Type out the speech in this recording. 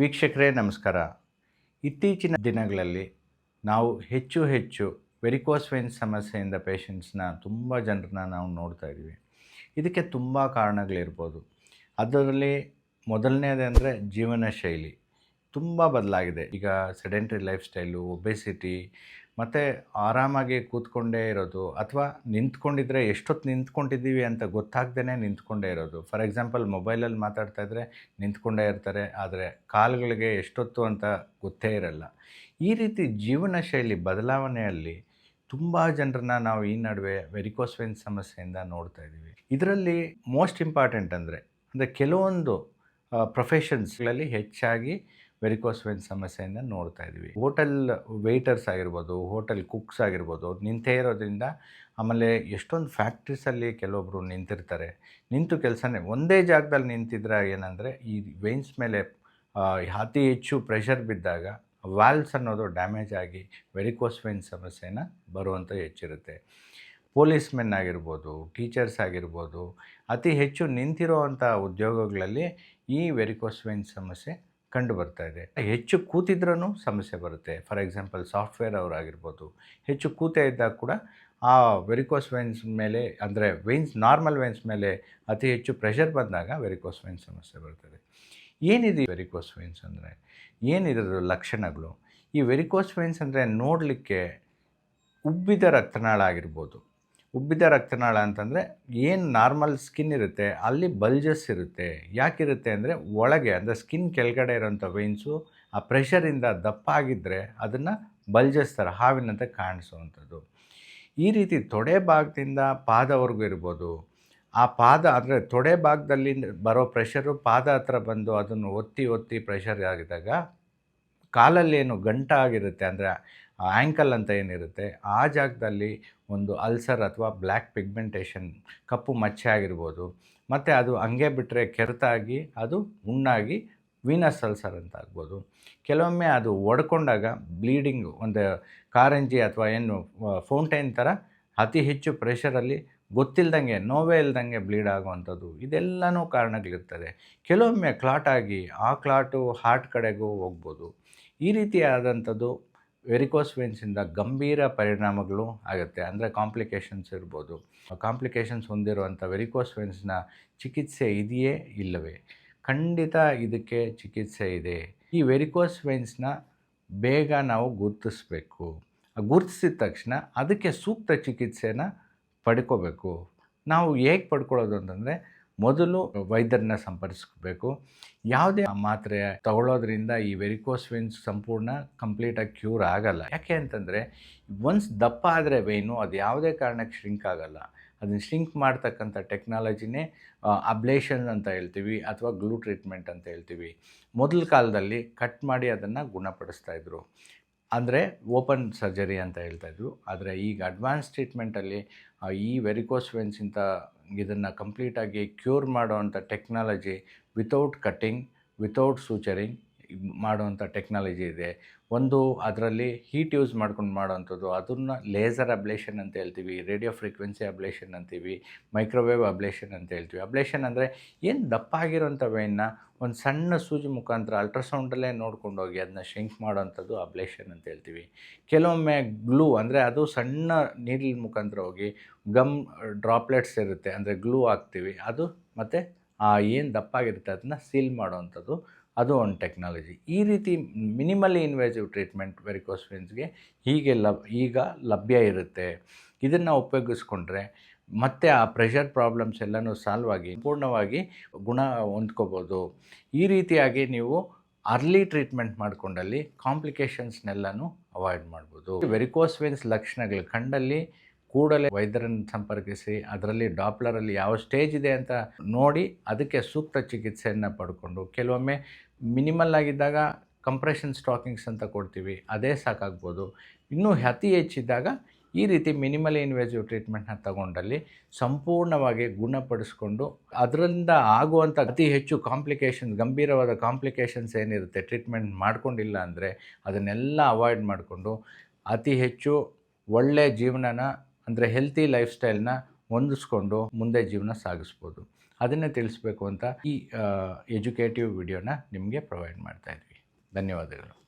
ವೀಕ್ಷಕರೇ ನಮಸ್ಕಾರ. ಇತ್ತೀಚಿನ ದಿನಗಳಲ್ಲಿ ನಾವು ಹೆಚ್ಚು ಹೆಚ್ಚು ವೆರಿಕೋಸ್ ವೇನ್ಸ್ ಸಮಸ್ಯೆಯಿಂದ ಪೇಷಂಟ್ಸ್‌ನ ತುಂಬ ಜನರನ್ನ ನಾವು ನೋಡ್ತಾ ಇದ್ದೀವಿ. ಇದಕ್ಕೆ ತುಂಬ ಕಾರಣಗಳಿರ್ಬೋದು. ಅದರಲ್ಲಿ ಮೊದಲನೇದಂದರೆ ಜೀವನ ಶೈಲಿ ತುಂಬ ಬದಲಾಗಿದೆ. ಈಗ ಸೆಡೆಂಟರಿ ಲೈಫ್ ಸ್ಟೈಲು, ಒಬೆಸಿಟಿ ಮತ್ತು ಆರಾಮಾಗಿ ಕೂತ್ಕೊಂಡೇ ಇರೋದು ಅಥವಾ ನಿಂತ್ಕೊಂಡಿದ್ರೆ ಎಷ್ಟೊತ್ತು ನಿಂತ್ಕೊಂಡಿದ್ದೀವಿ ಅಂತ ಗೊತ್ತಾಗ್ದೇ ನಿಂತ್ಕೊಂಡೇ ಇರೋದು. ಫಾರ್ ಎಕ್ಸಾಂಪಲ್ ಮೊಬೈಲಲ್ಲಿ ಮಾತಾಡ್ತಾ ಇದ್ದರೆ ನಿಂತ್ಕೊಂಡೇ ಇರ್ತಾರೆ, ಆದರೆ ಕಾಲುಗಳಿಗೆ ಎಷ್ಟೊತ್ತು ಅಂತ ಗೊತ್ತೇ ಇರಲ್ಲ. ಈ ರೀತಿ ಜೀವನ ಶೈಲಿ ಬದಲಾವಣೆಯಲ್ಲಿ ತುಂಬ ಜನರನ್ನ ನಾವು ಈ ನಡುವೆ ವೆರಿಕೋಸ್ ವೇನ್ಸ್ ಸಮಸ್ಯೆಯಿಂದ ನೋಡ್ತಾ ಇದ್ದೀವಿ. ಇದರಲ್ಲಿ ಮೋಸ್ಟ್ ಇಂಪಾರ್ಟೆಂಟ್ ಅಂದರೆ ಕೆಲವೊಂದು ಪ್ರೊಫೆಷನ್ಸ್ಗಳಲ್ಲಿ ಹೆಚ್ಚಾಗಿ ವೆರಿಕೋಸ್ ವೇನ್ಸ್ ಸಮಸ್ಯೆಯಿಂದ ನೋಡ್ತಾ ಇದ್ದೀವಿ. ಹೋಟೆಲ್ ವೇಟರ್ಸ್ ಆಗಿರ್ಬೋದು, ಹೋಟೆಲ್ ಕುಕ್ಸ್ ಆಗಿರ್ಬೋದು, ನಿಂತೇ ಇರೋದ್ರಿಂದ. ಆಮೇಲೆ ಎಷ್ಟೊಂದು ಫ್ಯಾಕ್ಟ್ರೀಸಲ್ಲಿ ಕೆಲವೊಬ್ಬರು ನಿಂತಿರ್ತಾರೆ. ನಿಂತು ಕೆಲಸನೇ ಒಂದೇ ಜಾಗದಲ್ಲಿ ನಿಂತಿದ್ರೆ ಏನಂದರೆ ಈ ವೇನ್ಸ್ ಮೇಲೆ ಅತಿ ಹೆಚ್ಚು ಪ್ರೆಷರ್ ಬಿದ್ದಾಗ ವಾಲ್ವ್ಸ್ ಅನ್ನೋದು ಡ್ಯಾಮೇಜ್ ಆಗಿ ವೆರಿಕೋಸ್ ವೇನ್ಸ್ ಸಮಸ್ಯೆನ ಬರುವಂಥ ಹೆಚ್ಚಿರುತ್ತೆ. ಪೊಲೀಸ್ ಮೆನ್ ಆಗಿರ್ಬೋದು, ಟೀಚರ್ಸ್ ಆಗಿರ್ಬೋದು, ಅತಿ ಹೆಚ್ಚು ನಿಂತಿರೋ ಅಂಥ ಉದ್ಯೋಗಗಳಲ್ಲಿ ಈ ವೆರಿಕೋಸ್ ವೇನ್ಸ್ ಸಮಸ್ಯೆ ಕಂಡು ಬರ್ತಾ ಇದೆ. ಹೆಚ್ಚು ಕೂತಿದ್ರೂ ಸಮಸ್ಯೆ ಬರುತ್ತೆ. ಫಾರ್ ಎಕ್ಸಾಂಪಲ್ ಸಾಫ್ಟ್ವೇರ್ ಅವರಾಗಿರ್ಬೋದು, ಹೆಚ್ಚು ಕೂತೇ ಇದ್ದಾಗ ಕೂಡ ಆ ವೆರಿಕೋಸ್ ವೇನ್ಸ್ ಮೇಲೆ ಅಂದರೆ ನಾರ್ಮಲ್ ವೇನ್ಸ್ ಮೇಲೆ ಅತಿ ಹೆಚ್ಚು ಪ್ರೆಷರ್ ಬಂದಾಗ ವೆರಿಕೋಸ್ ವೇನ್ಸ್ ಸಮಸ್ಯೆ ಬರ್ತದೆ. ಏನಿದೆ ವೆರಿಕೋಸ್ ವೇನ್ಸ್ ಅಂದರೆ? ಏನಿರೋದು ಲಕ್ಷಣಗಳು? ಈ ವೆರಿಕೋಸ್ ವೇನ್ಸ್ ಅಂದರೆ ನೋಡಲಿಕ್ಕೆ ಉಬ್ಬಿದ ರಕ್ತನಾಳ ಆಗಿರ್ಬೋದು. ಉಬ್ಬಿದ ರಕ್ತನಾಳ ಅಂತಂದರೆ ಏನು ನಾರ್ಮಲ್ ಸ್ಕಿನ್ ಇರುತ್ತೆ ಅಲ್ಲಿ ಬಲ್ಜಸ್ ಇರುತ್ತೆ. ಯಾಕಿರುತ್ತೆ ಅಂದರೆ ಒಳಗೆ ಅಂದರೆ ಸ್ಕಿನ್ ಕೆಳಗಡೆ ಇರೋಂಥ ವೇನ್ಸು ಆ ಪ್ರೆಷರಿಂದ ದಪ್ಪ ಆಗಿದ್ದರೆ ಅದನ್ನು ಬಲ್ಜಸ್ ಥರ ಹಾವಿನಂತೆ ಕಾಣಿಸುವಂಥದ್ದು. ಈ ರೀತಿ ತೊಡೆ ಭಾಗದಿಂದ ಪಾದವರೆಗೂ ಇರ್ಬೋದು. ಆ ಪಾದ ಅಂದರೆ ತೊಡೆ ಭಾಗದಲ್ಲಿ ಬರೋ ಪ್ರೆಷರು ಪಾದ ಹತ್ರ ಬಂದು ಅದನ್ನು ಒತ್ತಿ ಒತ್ತಿ ಪ್ರೆಷರ್ ಆಗಿದಾಗ ಕಾಲಲ್ಲಿ ಏನು ಗಂಟ ಆಗಿರುತ್ತೆ ಅಂದರೆ ಆ್ಯಂಕಲ್ ಅಂತ ಏನಿರುತ್ತೆ ಆ ಜಾಗದಲ್ಲಿ ಒಂದು ಅಲ್ಸರ್ ಅಥವಾ ಬ್ಲ್ಯಾಕ್ ಪಿಗ್ಮೆಂಟೇಷನ್ ಕಪ್ಪು ಮಚ್ಚೆ ಆಗಿರ್ಬೋದು. ಮತ್ತು ಅದು ಹಂಗೆ ಬಿಟ್ಟರೆ ಕೆರೆತಾಗಿ ಅದು ಹುಣ್ಣಾಗಿ ವೀನಸ್ ಅಲ್ಸರ್ ಅಂತ ಆಗ್ಬೋದು. ಕೆಲವೊಮ್ಮೆ ಅದು ಒಡ್ಕೊಂಡಾಗ ಬ್ಲೀಡಿಂಗು ಒಂದು ಕಾರಂಜಿ ಅಥವಾ ಏನು ಫೌಂಟೈನ್ ಥರ ಅತಿ ಹೆಚ್ಚು ಪ್ರೆಷರಲ್ಲಿ ಗೊತ್ತಿಲ್ದಂಗೆ ನೋವೇ ಇಲ್ದಂಗೆ ಬ್ಲೀಡ್ ಆಗುವಂಥದ್ದು. ಇದೆಲ್ಲನೂ ಕಾರಣಗಳಿರ್ತದೆ. ಕೆಲವೊಮ್ಮೆ ಕ್ಲಾಟ್ ಆಗಿ ಆ ಕ್ಲಾಟು ಹಾರ್ಟ್ ಕಡೆಗೂ ಹೋಗ್ಬೋದು. ಈ ರೀತಿಯಾದಂಥದ್ದು ವೆರಿಕೋಸ್ ವೇನ್ಸಿಂದ ಗಂಭೀರ ಪರಿಣಾಮಗಳು ಆಗುತ್ತೆ. ಅಂದರೆ ಕಾಂಪ್ಲಿಕೇಶನ್ಸ್ ಇರ್ಬೋದು. ಕಾಂಪ್ಲಿಕೇಶನ್ಸ್ ಹೊಂದಿರುವಂಥ ವೆರಿಕೋಸ್ ವೇನ್ಸ್ನ ಚಿಕಿತ್ಸೆ ಇದೆಯೇ ಇಲ್ಲವೇ? ಖಂಡಿತ ಇದಕ್ಕೆ ಚಿಕಿತ್ಸೆ ಇದೆ. ಈ ವೆರಿಕೋಸ್ ವೇನ್ಸ್ನ ಬೇಗ ನಾವು ಗುರುತಿಸ್ಬೇಕು. ಗುರುತಿಸಿದ ತಕ್ಷಣ ಅದಕ್ಕೆ ಸೂಕ್ತ ಚಿಕಿತ್ಸೆನ ಪಡ್ಕೋಬೇಕು. ನಾವು ಹೇಗೆ ಪಡ್ಕೊಳ್ಳೋದು ಅಂತಂದರೆ ಮೊದಲು ವೈದ್ಯರನ್ನ ಸಂಪರ್ಕಿಸ್ಬೇಕು. ಯಾವುದೇ ಮಾತ್ರೆ ತಗೊಳ್ಳೋದ್ರಿಂದ ಈ ವೆರಿಕೋಸ್ ವೇನ್ಸ್ ಸಂಪೂರ್ಣ ಕಂಪ್ಲೀಟಾಗಿ ಕ್ಯೂರ್ ಆಗಲ್ಲ. ಯಾಕೆ ಅಂತಂದರೆ ಒನ್ಸ್ ದಪ್ಪ ಆದರೆ ವೇನು ಅದು ಯಾವುದೇ ಕಾರಣಕ್ಕೆ ಶ್ರಿಂಕ್ ಆಗಲ್ಲ. ಅದನ್ನು ಶ್ರಿಂಕ್ ಮಾಡ್ತಕ್ಕಂಥ ಟೆಕ್ನಾಲಜಿನೇ ಅಬ್ಲೇಷನ್ ಅಂತ ಹೇಳ್ತೀವಿ ಅಥವಾ ಗ್ಲೂ ಟ್ರೀಟ್ಮೆಂಟ್ ಅಂತ ಹೇಳ್ತೀವಿ. ಮೊದಲ ಕಾಲದಲ್ಲಿ ಕಟ್ ಮಾಡಿ ಅದನ್ನು ಗುಣಪಡಿಸ್ತಾಯಿದ್ರು, ಅಂದರೆ ಓಪನ್ ಸರ್ಜರಿ ಅಂತ ಹೇಳ್ತಾಯಿದ್ರು. ಆದರೆ ಈಗ ಅಡ್ವಾನ್ಸ್ ಟ್ರೀಟ್ಮೆಂಟಲ್ಲಿ ಈ ವೆರಿಕೋಸ್ ವೇನ್ಸಿಂತ ಇದನ್ನು ಕಂಪ್ಲೀಟಾಗಿ ಕ್ಯೂರ್ ಮಾಡೋವಂಥ ಟೆಕ್ನಾಲಜಿ ವಿತೌಟ್ ಕಟ್ಟಿಂಗ್, ವಿತೌಟ್ ಸೂಚರಿಂಗ್ ಮಾಡೋವಂಥ ಟೆಕ್ನಾಲಜಿ ಇದೆ. ಒಂದು ಅದರಲ್ಲಿ ಹೀಟ್ ಯೂಸ್ ಮಾಡ್ಕೊಂಡು ಮಾಡೋವಂಥದ್ದು, ಅದನ್ನು ಲೇಸರ್ ಅಬ್ಲೇಷನ್ ಅಂತ ಹೇಳ್ತೀವಿ, ರೇಡಿಯೋ ಫ್ರೀಕ್ವೆನ್ಸಿ ಅಬ್ಲೇಷನ್ ಅಂತೀವಿ, ಮೈಕ್ರೋವೇವ್ ಅಬ್ಲೇಷನ್ ಅಂತ ಹೇಳ್ತೀವಿ. ಅಬ್ಲೇಷನ್ ಅಂದರೆ ಏನು ದಪ್ಪ ಆಗಿರೋಂಥ ವೇನ್ನ ಒಂದು ಸಣ್ಣ ಸೂಜಿ ಮುಖಾಂತರ ಅಲ್ಟ್ರಾಸೌಂಡಲ್ಲೇ ನೋಡ್ಕೊಂಡೋಗಿ ಅದನ್ನ ಶ್ರಿಂಕ್ ಮಾಡೋವಂಥದ್ದು ಅಬ್ಲೇಷನ್ ಅಂತ ಹೇಳ್ತೀವಿ. ಕೆಲವೊಮ್ಮೆ ಗ್ಲೂ ಅಂದರೆ ಅದು ಸಣ್ಣ ನೀರಿನ ಮುಖಾಂತರ ಹೋಗಿ ಗಮ್ ಡ್ರಾಪ್ಲೆಟ್ಸ್ ಇರುತ್ತೆ ಅಂದರೆ ಗ್ಲೂ ಹಾಕ್ತೀವಿ, ಅದು ಮತ್ತು ಏನು ದಪ್ಪಾಗಿರುತ್ತೆ ಅದನ್ನು ಸೀಲ್ ಮಾಡೋವಂಥದ್ದು, ಅದು ಒಂದು ಟೆಕ್ನಾಲಜಿ. ಈ ರೀತಿ ಮಿನಿಮಲಿ ಇನ್ವೇಸಿವ್ ಟ್ರೀಟ್ಮೆಂಟ್ ವೆರಿಕೋಸ್ ವೇನ್ಸ್ಗೆ ಈಗ ಲಭ್ಯ ಇರುತ್ತೆ. ಇದನ್ನು ಉಪಯೋಗಿಸ್ಕೊಂಡ್ರೆ ಮತ್ತು ಆ ಪ್ರೆಷರ್ ಪ್ರಾಬ್ಲಮ್ಸ್ ಎಲ್ಲನೂ ಸಾಲ್ವ್ ಆಗಿ ಪೂರ್ಣವಾಗಿ ಗುಣ ಹೊಂದ್ಕೋಬೋದು. ಈ ರೀತಿಯಾಗಿ ನೀವು ಅರ್ಲಿ ಟ್ರೀಟ್ಮೆಂಟ್ ಮಾಡಿಕೊಂಡಲ್ಲಿ ಕಾಂಪ್ಲಿಕೇಶನ್ಸ್ನೆಲ್ಲನೂ ಅವಾಯ್ಡ್ ಮಾಡ್ಬೋದು. ವೆರಿಕೋಸ್ ವೇನ್ಸ್ ಲಕ್ಷಣಗಳು ಕಂಡಲ್ಲಿ ಕೂಡಲೇ ವೈದ್ಯರನ್ನು ಸಂಪರ್ಕಿಸಿ ಅದರಲ್ಲಿ ಡಾಪ್ಲರಲ್ಲಿ ಯಾವ ಸ್ಟೇಜ್ ಇದೆ ಅಂತ ನೋಡಿ ಅದಕ್ಕೆ ಸೂಕ್ತ ಚಿಕಿತ್ಸೆಯನ್ನು ಪಡ್ಕೊಂಡು, ಕೆಲವೊಮ್ಮೆ ಮಿನಿಮಲ್ ಆಗಿದ್ದಾಗ ಕಂಪ್ರೆಷನ್ ಸ್ಟಾಕಿಂಗ್ಸ್ ಅಂತ ಕೊಡ್ತೀವಿ, ಅದೇ ಸಾಕಾಗ್ಬೋದು. ಇನ್ನೂ ಅತಿ ಹೆಚ್ಚಿದ್ದಾಗ ಈ ರೀತಿ ಮಿನಿಮಲಿ ಇನ್ವೇಸಿವ್ ಟ್ರೀಟ್ಮೆಂಟ್ನ ತಗೊಂಡಲ್ಲಿ ಸಂಪೂರ್ಣವಾಗಿ ಗುಣಪಡಿಸ್ಕೊಂಡು ಅದರಿಂದ ಆಗುವಂಥ ಅತಿ ಹೆಚ್ಚು ಗಂಭೀರವಾದ ಕಾಂಪ್ಲಿಕೇಶನ್ಸ್ ಏನಿರುತ್ತೆ ಟ್ರೀಟ್ಮೆಂಟ್ ಮಾಡ್ಕೊಂಡಿಲ್ಲ ಅಂದರೆ ಅದನ್ನೆಲ್ಲ ಅವಾಯ್ಡ್ ಮಾಡಿಕೊಂಡು ಅತಿ ಹೆಚ್ಚು ಒಳ್ಳೆಯ ಜೀವನನ ಅಂದರೆ ಹೆಲ್ತಿ ಲೈಫ್ ಸ್ಟೈಲ್ನ ಹೊಂದಿಸ್ಕೊಂಡು ಮುಂದೆ ಜೀವನ ಸಾಗಿಸ್ಬೋದು. ಅದನ್ನೇ ತಿಳಿಸ್ಬೇಕು ಅಂತ ಈ ಎಜುಕೇಟಿವ್ ವಿಡಿಯೋನ ನಿಮಗೆ ಪ್ರೊವೈಡ್ ಮಾಡ್ತಾಯಿದ್ವಿ. ಧನ್ಯವಾದಗಳು.